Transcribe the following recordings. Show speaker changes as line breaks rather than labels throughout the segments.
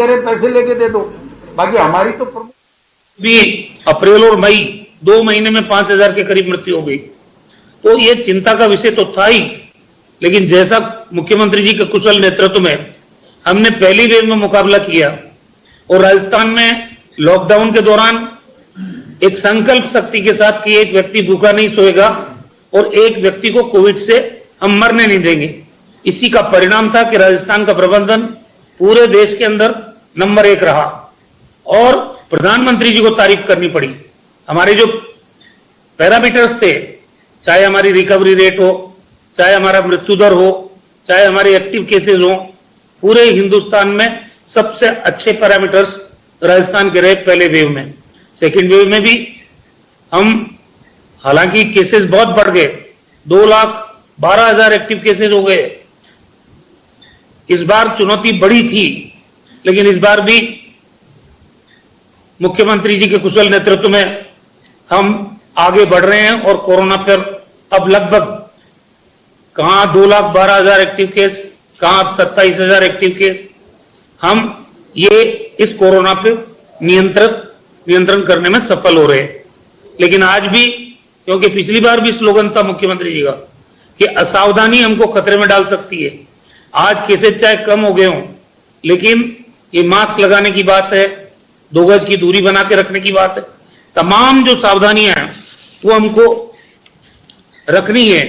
पैसे लेके दे दो, बाकी हमारी तो
भी अप्रैल और मई 2 महीने में 5,000 के करीब मृत्यु हो गई। तो ये चिंता का विषय तो था ही, लेकिन जैसा मुख्यमंत्री जी के कुशल नेतृत्व में हमने पहली वेव में मुकाबला किया और राजस्थान में लॉकडाउन के दौरान एक संकल्प शक्ति के साथ कि एक व्यक्ति भूखा नहीं सोएगा और एक व्यक्ति को कोविड से हम मरने नहीं देंगे, इसी का परिणाम था कि राजस्थान का प्रबंधन पूरे देश के अंदर नंबर 1 रहा। और प्रधानमंत्री जी को तारीफ करनी पड़ी। हमारे जो पैरामीटर्स थे, चाहे हमारी रिकवरी रेट हो, चाहे हमारा मृत्यु दर हो, चाहे हमारे एक्टिव केसेस हो, पूरे हिंदुस्तान में सबसे अच्छे पैरामीटर्स राजस्थान के रहे पहले वेव में। सेकेंड वेव में भी हम, हालांकि केसेस बहुत बढ़ गए, 2,12,000 एक्टिव केसेस हो गए। इस बार चुनौती बड़ी थी, लेकिन इस बार भी मुख्यमंत्री जी के कुशल नेतृत्व में हम आगे बढ़ रहे हैं और कोरोना पर अब लगभग कहां 2,12,000 एक्टिव केस, कहां अब 27,000 एक्टिव केस, हम ये इस कोरोना पे नियंत्रण करने में सफल हो रहे हैं। लेकिन आज भी, क्योंकि पिछली बार भी स्लोगन था मुख्यमंत्री जी का कि असावधानी हमको खतरे में डाल सकती है, आज केसेस चाहे कम हो गए हों, लेकिन ये मास्क लगाने की बात है, 2 गज की दूरी बना के रखने की बात है, तमाम जो सावधानियां हैं वो हमको रखनी है।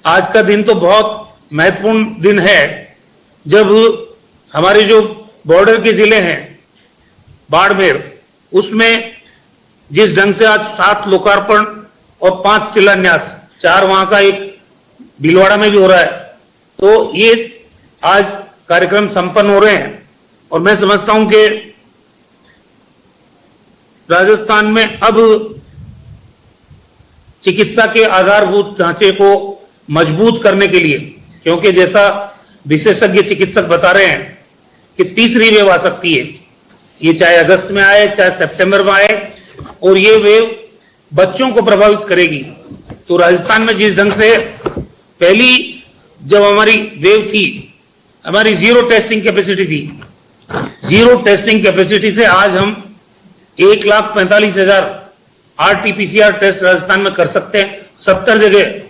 आज का दिन तो बहुत महत्वपूर्ण दिन है, जब हमारे जो बॉर्डर के जिले हैं बाड़मेर, उसमें जिस ढंग से आज 7 लोकार्पण और 5 शिलान्यास, 4 वहां का, एक भीलवाड़ा में भी हो रहा है, तो ये आज कार्यक्रम संपन्न हो रहे हैं। और मैं समझता हूं कि राजस्थान में अब चिकित्सा के आधारभूत ढांचे को मजबूत करने के लिए, क्योंकि जैसा विशेषज्ञ चिकित्सक बता रहे हैं कि तीसरी वेव आ सकती है, ये चाहे अगस्त में आए चाहे सितंबर में आए, और ये वेव बच्चों को प्रभावित करेगी। तो राजस्थान में जिस ढंग से पहली जब हमारी वेव थी, हमारी 0 टेस्टिंग कैपेसिटी थी, 0 टेस्टिंग कैपेसिटी से आज हम 1,45,000 RT-PCR टेस्ट राजस्थान में कर सकते हैं। 70 जगह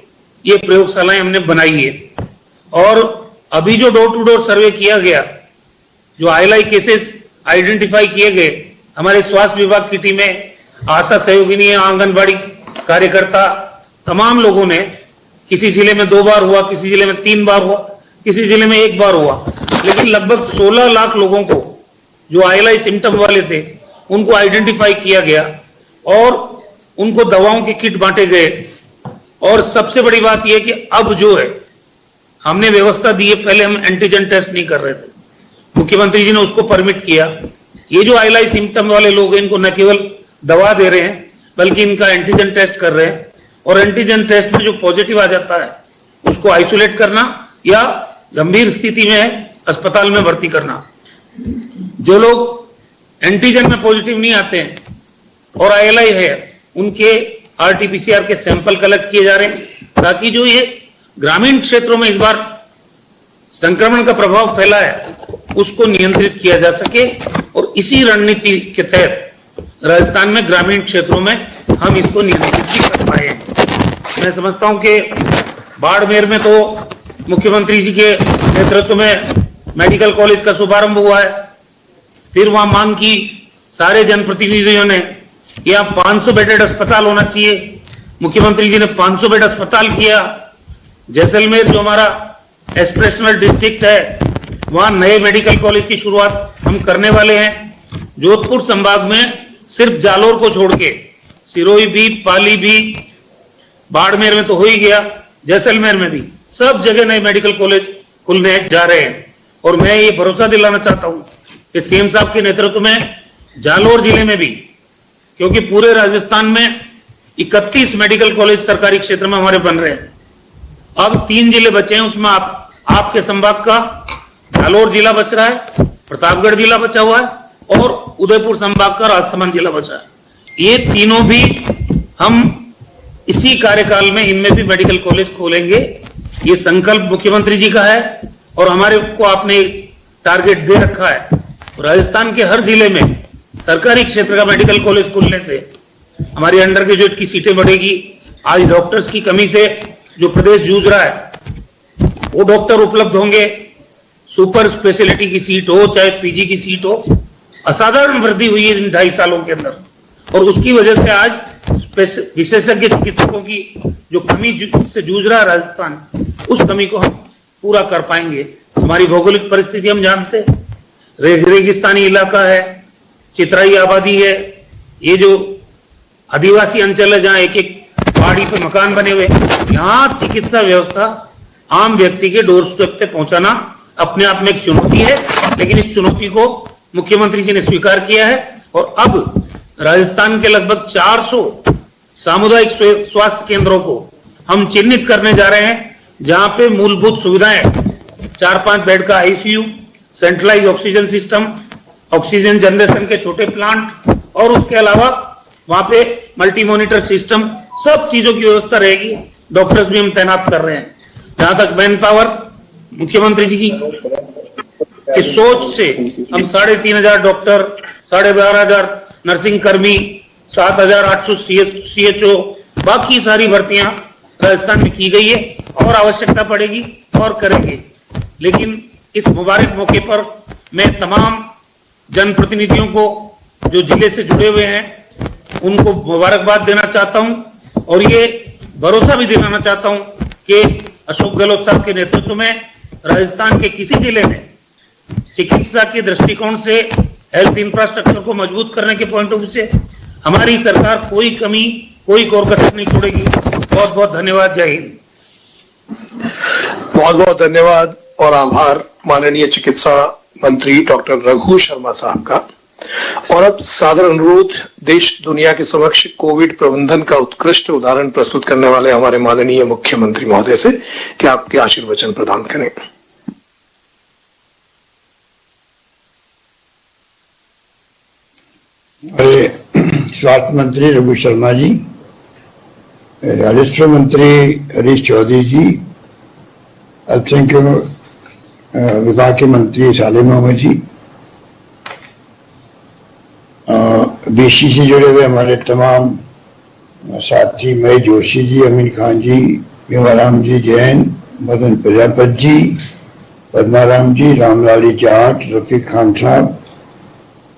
ये प्रयोगशालाएं हमने बनाई है। और अभी जो डोर टू डोर सर्वे किया गया, जो ILI केसेस आइडेंटिफाई किए गए, हमारे स्वास्थ्य विभाग की टीमें, आशा सहयोगिनी, आंगनबाड़ी कार्यकर्ता, तमाम लोगों ने, किसी जिले में 2 बार हुआ, किसी जिले में 3 बार हुआ, किसी जिले में 1 बार हुआ, लेकिन लगभग 16 लाख लोगों को जो ILI सिम्टम वाले थे उनको आइडेंटिफाई किया गया और उनको दवाओं के किट बांटे गए। और सबसे बड़ी बात यह कि अब जो है हमने व्यवस्था दी है, पहले हम एंटीजन टेस्ट नहीं कर रहे थे, मुख्यमंत्री जी ने उसको परमिट किया। ये जो ILI सिम्टम वाले लोग हैं, इनको न केवल दवा दे रहे हैं बल्कि इनका एंटीजन टेस्ट कर रहे हैं, और एंटीजन टेस्ट में जो पॉजिटिव आ जाता है उसको आइसोलेट करना या गंभीर स्थिति में अस्पताल में भर्ती करना। जो लोग एंटीजन में पॉजिटिव नहीं आते हैं और ILI है, उनके RT-PCR के सैंपल कलेक्ट किए जा रहे हैं, ताकि जो ये ग्रामीण क्षेत्रों में इस बार संक्रमण का प्रभाव फैला है उसको नियंत्रित किया जा सके। और इसी रणनीति के तहत राजस्थान में ग्रामीण क्षेत्रों में हम इसको नियंत्रित भी कर पाए हैं। मैं समझता हूं कि बाड़मेर में तो मुख्यमंत्री जी के नेतृत्व में मेडिकल कॉलेज का शुभारंभ हुआ है। फिर वहां मांग की सारे जनप्रतिनिधियों ने, यहाँ 500 बेडेड अस्पताल होना चाहिए, मुख्यमंत्री जी ने 500 बेड अस्पताल किया। जैसलमेर जो हमारा एस्पिरेशनल डिस्ट्रिक्ट है, वहां नए मेडिकल कॉलेज की शुरुआत हम करने वाले हैं। जोधपुर संभाग में सिर्फ जालोर को छोड़ के सिरोही भी, पाली भी, बाड़मेर में तो हो ही गया, जैसलमेर में भी सब जगह नए मेडिकल कॉलेज खुलने जा रहे हैं। और मैं ये भरोसा दिलाना चाहता हूं कि CM साहब के नेतृत्व में जालोर जिले में भी, क्योंकि पूरे राजस्थान में 31 मेडिकल कॉलेज सरकारी क्षेत्र में हमारे बन रहे हैं, अब 3 जिले बचे हैं, उसमें आपके संभाग का जालोर जिला बच रहा है, प्रतापगढ़ जिला बचा हुआ है और उदयपुर संभाग का राजसमंद जिला बचा है। ये तीनों भी हम इसी कार्यकाल में इनमें भी मेडिकल कॉलेज खोलेंगे। ये संकल्प मुख्यमंत्री जी का है और हमारे को आपने टारगेट दे रखा है राजस्थान के हर जिले में सरकारी क्षेत्र का मेडिकल कॉलेज खुलने से हमारी अंडर ग्रेजुएट की सीटें बढ़ेगी। आज डॉक्टर्स की कमी से जो प्रदेश जूझ रहा है वो डॉक्टर उपलब्ध होंगे। सुपर स्पेशलिटी की सीट हो चाहे पीजी की सीट हो, असाधारण वृद्धि हुई है इन 2.5 सालों के अंदर, और उसकी वजह से आज विशेषज्ञ चिकित्सकों की जो कमी से जूझ रहा है राजस्थान, उस कमी को हम पूरा कर पाएंगे। हमारी भौगोलिक परिस्थिति हम जानते हैं, रेगिस्तानी इलाका है, चितराई आबादी है, ये जो आदिवासी अंचल है जहाँ एक एक पहाड़ी पे मकान बने हुए, यहाँ चिकित्सा व्यवस्था आम व्यक्ति के डोर स्टेप पे पहुंचाना अपने आप में एक चुनौती है, लेकिन इस चुनौती को मुख्यमंत्री जी ने स्वीकार किया है और अब राजस्थान के लगभग 400 सामुदायिक स्वास्थ्य केंद्रों को हम चिन्हित करने जा रहे हैं, जहां पे मूलभूत सुविधाएं 4-5 बेड का ICU, centralise oxygen system, oxygen generation के छोटे प्लांट और उसके अलावा वहां पे मल्टी मॉनिटर सिस्टम, सब चीजों की व्यवस्था रहेगी। डॉक्टर्स भी हम तैनात कर रहे हैं। जहां तक मैन पावर, मुख्यमंत्री जी की सोच से हम 3,500 डॉक्टर, 12,500 नर्सिंग कर्मी, 7,800 CHO, बाकी सारी भर्तियां राजस्थान में की गई है और आवश्यकता पड़ेगी और करेंगे। लेकिन इस मुबारक मौके पर मैं तमाम जनप्रतिनिधियों को जो जिले से जुड़े हुए हैं उनको मुबारकबाद देना चाहता हूं और ये भरोसा भी दिलाना चाहता हूं कि अशोक गहलोत साहब के नेतृत्व में राजस्थान के किसी जिले में चिकित्सा के दृष्टिकोण से, हेल्थ इंफ्रास्ट्रक्चर को मजबूत करने के पॉइंट ऑफ व्यू से हमारी सरकार कोई कमी, कोई कसर नहीं छोड़ेगी। बहुत बहुत धन्यवाद। जय हिंद।
बहुत बहुत धन्यवाद और आभार माननीय चिकित्सा मंत्री डॉक्टर रघु शर्मा साहब का। और अब सादर अनुरोध देश दुनिया के समक्ष कोविड प्रबंधन का उत्कृष्ट उदाहरण प्रस्तुत करने वाले हमारे माननीय मुख्यमंत्री महोदय से कि आपके आशीर्वचन प्रदान करें।
स्वास्थ्य मंत्री रघु शर्मा जी, राजस्व मंत्री हरीश चौधरी जी, अल्पसंख्यक विभाग के मंत्री सालेम मोहम्मद जी, बीसी से जुड़े हुए हमारे तमाम साथी महेश जोशी जी, अमीन खान जी, भीमाराम जी जैन, मदन प्रजापत जी, पद्माराम जी, रामलाली जाट, रफीक खान साहब,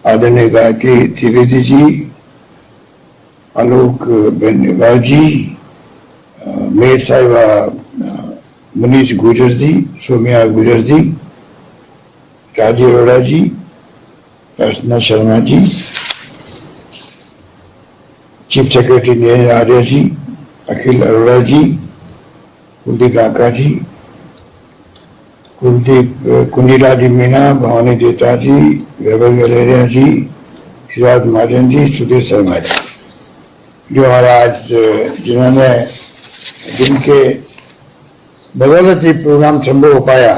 आदरणीय गायत्री त्रिवेदी जी, आलोक बेनीवाल जी, मेयर साहिबा मनीष गुजर जी, सोमिया गुजर जी, राजीव अरोड़ा जी, रचना शर्मा जी, चीफ सेक्रेटरी नीरज आर्य जी, अखिल अरोड़ा जी, कुलदीप राका जी, कुंजीला जी मीना, भवानी देता जी, वैभव गलेरिया जी, सिद्धार्थ महाजन जी, सुधीर शर्मा जी, जो हमारा आज जिन्होंने जिनके बदौलत ही प्रोग्राम संभव हो पाया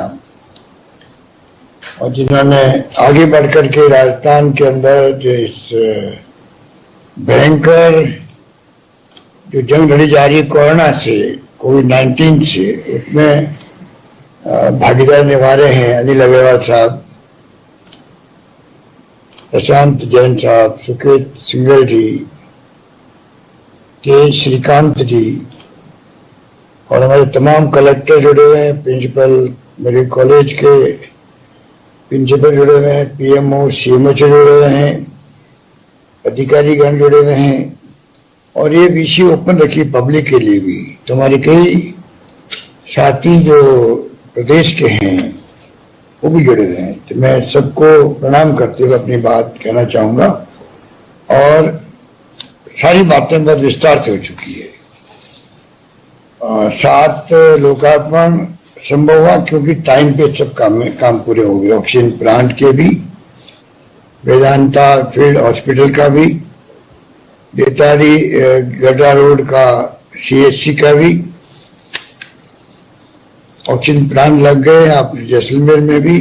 और जिन्होंने आगे बढ़कर के राजस्थान के अंदर जो इस भयंकर जो जंग लड़ी जा रही है कोरोना से, कोविड-19 से, उसमें भागीदार निभा रहे हैं अनिल अग्रवाल साहब, प्रशांत जैन साहब, सुकेत सिंगल जी, के श्रीकांत जी और हमारे तमाम कलेक्टर जुड़े हुए हैं, प्रिंसिपल मेरे कॉलेज के प्रिंसिपल जुड़े हुए हैं, पीएमओ सीएमओ से जुड़े हुए हैं, अधिकारीगण जुड़े हुए हैं और ये वीसी ओपन रखी पब्लिक के लिए भी। तो हमारे कई साथी जो प्रदेश के हैं वो भी जुड़े हुए हैं। तो मैं सबको प्रणाम करते हुए अपनी बात कहना चाहूँगा और सारी बातें बहुत विस्तार से हो चुकी है। 7 लोकार्पण संभव हुआ क्योंकि टाइम पे सब काम पूरे हो गए। ऑक्सीजन प्लांट के भी, वेदांता फील्ड हॉस्पिटल का भी, बेताड़ी गड्ढा रोड का CHC का भी ऑक्सीजन प्लांट लग गए। आप जैसलमेर में भी,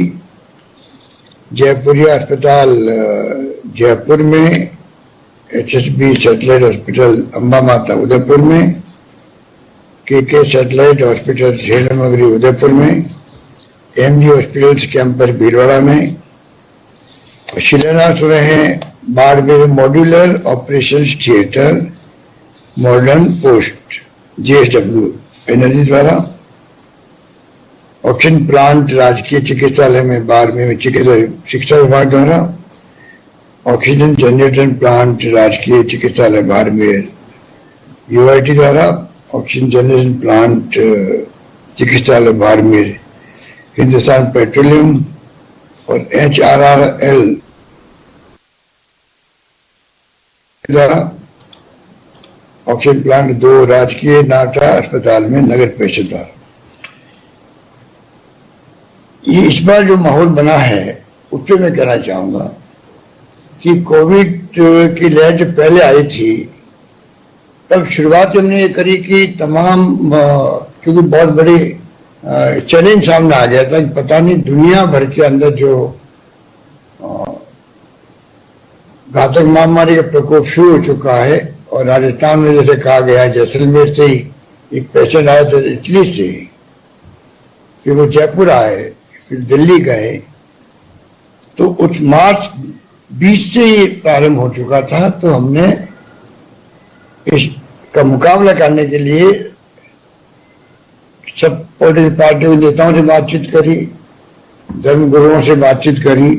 जयपुरिया अस्पताल जयपुर में, HSB सैटेलाइट हॉस्पिटल अम्बा माता उदयपुर में, KK सैटेलाइट हॉस्पिटल श्रीनगरी उदयपुर में, MG हॉस्पिटल्स कैंपर भीलवाड़ा में, शिलान्यास हो रहे हैं Barmer modular operation theatre modern post JSW energy द्वारा, ऑक्सीजन प्लांट राजकीय चिकित्सालय में बाड़मेर में चिकित्सा शिक्षा विभाग द्वारा, ऑक्सीजन जनरेटर प्लांट राजकीय चिकित्सालय बाड़मेर UIT द्वारा, ऑक्सीजन जनरेशन प्लांट चिकित्सालय बाड़मेर हिंदुस्तान पेट्रोलियम और HRRL द्वारा, ऑक्सीजन प्लांट 2 राजकीय नाटा अस्पताल में नगर परिषद द्वारा। ये इस बार जो माहौल बना है उससे मैं कहना चाहूंगा कि कोविड की लहर जब पहले आई थी तब शुरुआत हमने ये करी कि तमाम क्योंकि बहुत बड़ी चैलेंज सामने आ गया था कि पता नहीं दुनिया भर के अंदर जो घातक महामारी का प्रकोप शुरू हो चुका है। और राजस्थान में जैसे कहा गया जैसलमेर से ही एक पेशेंट आया था इटली से, फिर वो जयपुर आए, फिर दिल्ली गए, तो उस मार्च 20 से ही प्रारंभ हो चुका था। तो हमने इसका मुकाबला करने के लिए सब पॉलिटिकल पार्टियों के नेताओं से बातचीत करी, धर्म गुरुओं से बातचीत करी,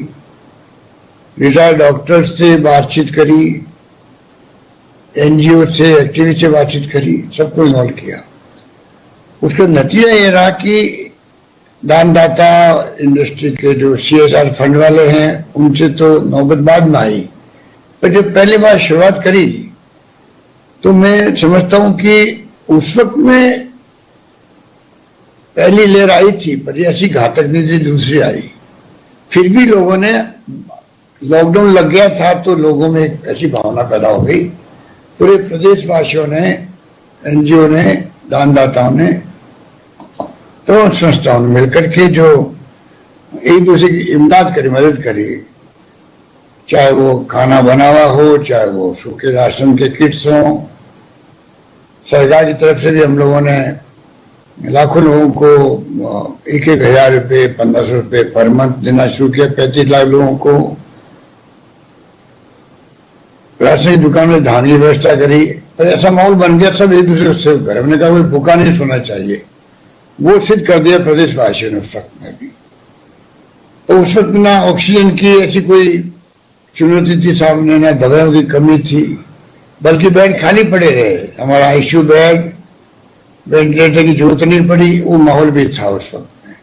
रिटायर्ड डॉक्टर्स से बातचीत करी, NGO से एक्टिविस्ट से बातचीत करी, सबको इन्वॉल्व किया। उसका नतीजा ये रहा कि दानदाता इंडस्ट्री के जो CSR फंड वाले हैं उनसे तो नौबत बाद में आई, पर जब पहली बार शुरुआत करी तो मैं समझता हूं कि उस वक्त में पहली लहर आई थी पर ऐसी घातक नहीं थी, दूसरी आई। फिर भी लोगों ने, लॉकडाउन लग गया था तो लोगों में एक ऐसी भावना पैदा हो गई, पूरे प्रदेशवासियों ने, NGO ने, दानदाताओं ने, तो संस्थाओं ने मिलकर के जो एक दूसरे की इमदाद करी, मदद करी, चाहे वो खाना बना हुआ हो, चाहे वो सूखे राशन के किट्स हों। सरकार की तरफ से भी हम लोगों ने लाखों लोगों को 1,000 रुपये, 1500 रुपये पर मंथ देना शुरू किया, 35 लाख लोगों को। राशन की दुकान में धान की व्यवस्था करी, और ऐसा माहौल बन गया सब एक दूसरे से घर। हमने कहा कोई भूखा नहीं सोना चाहिए, वो सिद्ध कर दिया प्रदेशवासियों ने उस वक्त में भी। तो उस वक्त ना ऑक्सीजन की ऐसी कोई चुनौती थी सामने, ना दवाओं की कमी थी, बल्कि बेड खाली पड़े रहे। हमारा ICU बेड, वेंटिलेटर की जरूरत नहीं पड़ी, वो माहौल भी था उस वक्त में।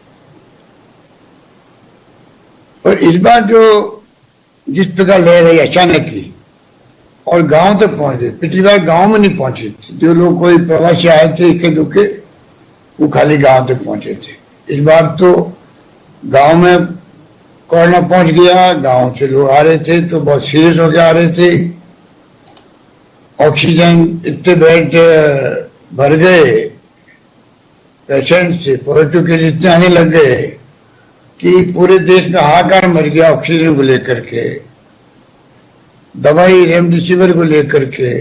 और इस बार जो जिस प्रकार लहर आई अचानक की और गांव तक पहुंच गई, पिछली बार गांव में नहीं पहुंची थी, जो लोग कोई प्रवासी आए थे इक्के दुक्के वो खाली गांव तक पहुंचे थे। इस बार तो गांव में कोरोना पहुंच गया, गांव से लोग आ रहे थे तो बहुत सीरियस होकर आ रहे थे। ऑक्सीजन इतने बेड भर गए पेशेंट से, पॉजिटिव के इतने आने लग गए कि पूरे देश में हाहाकार मच गया ऑक्सीजन को लेकर के, दवाई रेमडेसिविर को लेकर के।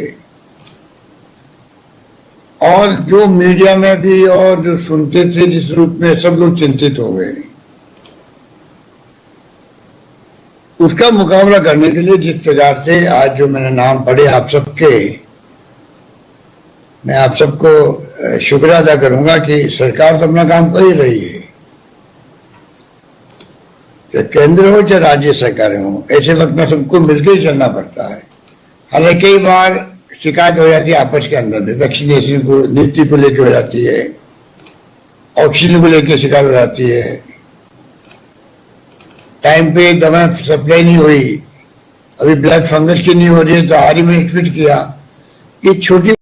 और जो मीडिया में भी और जो सुनते थे जिस रूप में, सब लोग चिंतित हो गए। उसका मुकाबला करने के लिए जिस प्रकार से आज जो मैंने नाम पढ़े आप सबके, मैं आप सबको शुक्रिया अदा करूंगा कि सरकार तो अपना काम कर ही रही है, चाहे केंद्र हो चाहे राज्य सरकारें हो। ऐसे वक्त में सबको मिलकर ही चलना पड़ता है। हालांकि कई बार शिकायत हो जाती है आपस के अंदर में, वैक्सीनेशन को नीति को लेकर हो जाती है, ऑक्सीजन को लेकर शिकायत हो जाती है, टाइम पे दवा सप्लाई नहीं हुई, अभी ब्लैक फंगस की नहीं हो रही है तो हाल ही में ट्वीट किया। ये छोटी